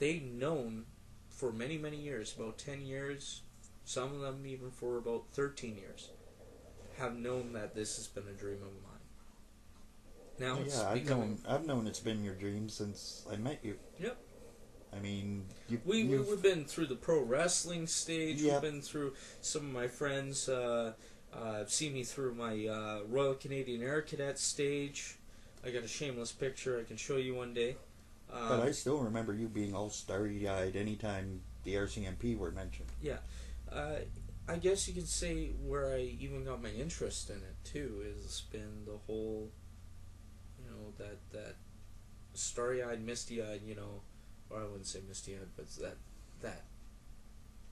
they've known for many, many years, about 10 years, some of them even for about 13 years, have known that this has been a dream of mine. Now Oh, it's yeah, becoming... I've known it's been your dream since I met you. Yep. I mean, We've been through the pro wrestling stage. Yep. We've been through, some of my friends see me through my Royal Canadian Air Cadet stage. I got a shameless picture I can show you one day. But I still remember you being all starry-eyed anytime the R.C.M.P were mentioned. Yeah. I guess you could say where I even got my interest in it, too, has been the whole, that starry-eyed, misty-eyed, or I wouldn't say misty-eyed, but that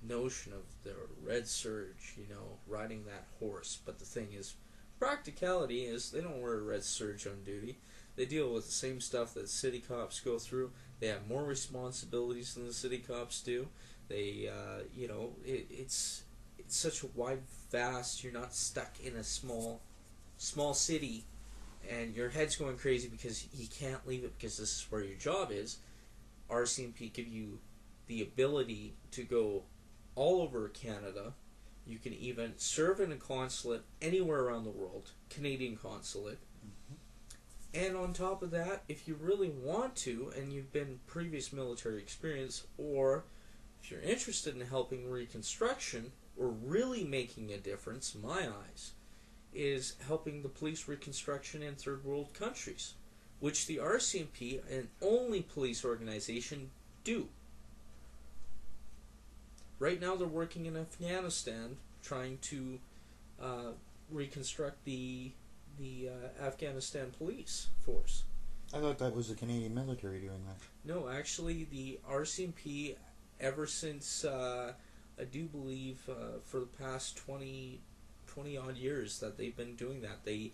notion of the red surge, riding that horse. But the thing is, practicality is they don't wear a red surge on duty. They deal with the same stuff that city cops go through. They have more responsibilities than the city cops do. They, it's such a wide, vast. You're not stuck in a small city, and your head's going crazy because you can't leave it because this is where your job is. R.C.M.P give you the ability to go all over Canada. You can even serve in a consulate anywhere around the world, Canadian consulate. And on top of that, if you really want to, and you've been previous military experience, or if you're interested in helping Reconstruction, or really making a difference, in my eyes, is helping the police Reconstruction in third world countries, which the R.C.M.P, and only police organization, do. Right now they're working in Afghanistan, trying to reconstruct the Afghanistan police force. I thought that was the Canadian military doing that. No, actually, the R.C.M.P, ever since, I do believe, for the past 20 odd years that they've been doing that. They,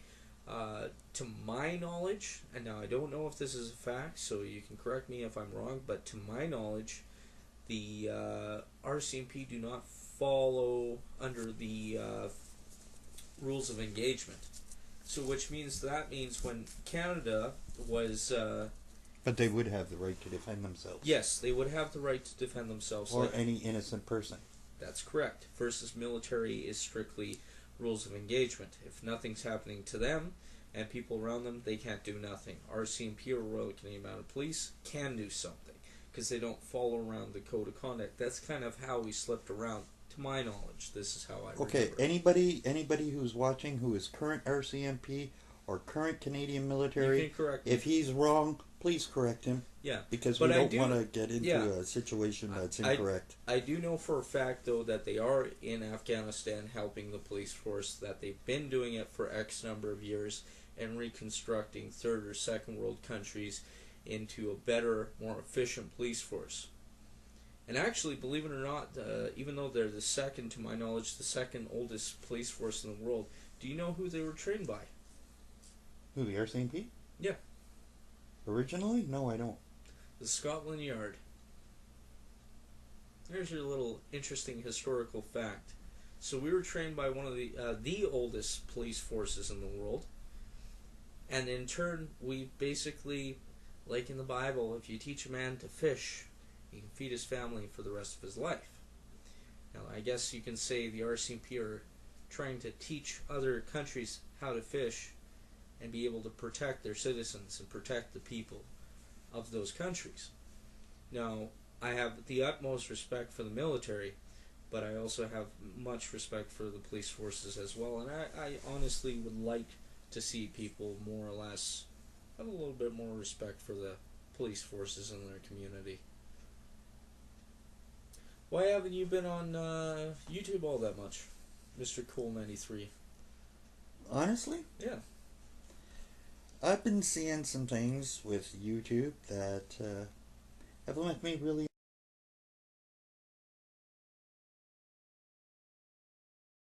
to my knowledge, and now I don't know if this is a fact, so you can correct me if I'm wrong, but to my knowledge, the R.C.M.P do not follow under the rules of engagement. So which means when Canada was... but they would have the right to defend themselves. Yes, they would have the right to defend themselves. Or any innocent person. That's correct. Versus military is strictly rules of engagement. If nothing's happening to them and people around them, they can't do nothing. R.C.M.P or Royal Canadian Mounted Police can do something because they don't follow around the code of conduct. That's kind of how we slipped around. To my knowledge, this is how I Okay, remember. anybody who's watching who is current R.C.M.P or current Canadian military, you can correct if he's wrong, please correct him. Yeah, because we don't want to get into a situation that's incorrect. I do know for a fact, though, that they are in Afghanistan helping the police force, that they've been doing it for X number of years and reconstructing third or second world countries into a better, more efficient police force. And actually, believe it or not, even though they're the second, to my knowledge, the second oldest police force in the world, do you know who they were trained by? Who, the R.C.M.P? Yeah. Originally? No, I don't. The Scotland Yard. There's your little interesting historical fact. So we were trained by one of the oldest police forces in the world. And in turn, we basically, like in the Bible, if you teach a man to fish, he can feed his family for the rest of his life. Now, I guess you can say the R.C.M.P are trying to teach other countries how to fish and be able to protect their citizens and protect the people of those countries. Now, I have the utmost respect for the military, but I also have much respect for the police forces as well, and I honestly would like to see people more or less have a little bit more respect for the police forces in their community. Why haven't you been on YouTube all that much, Mr. Cool93? Honestly? Yeah. I've been seeing some things with YouTube that have left me really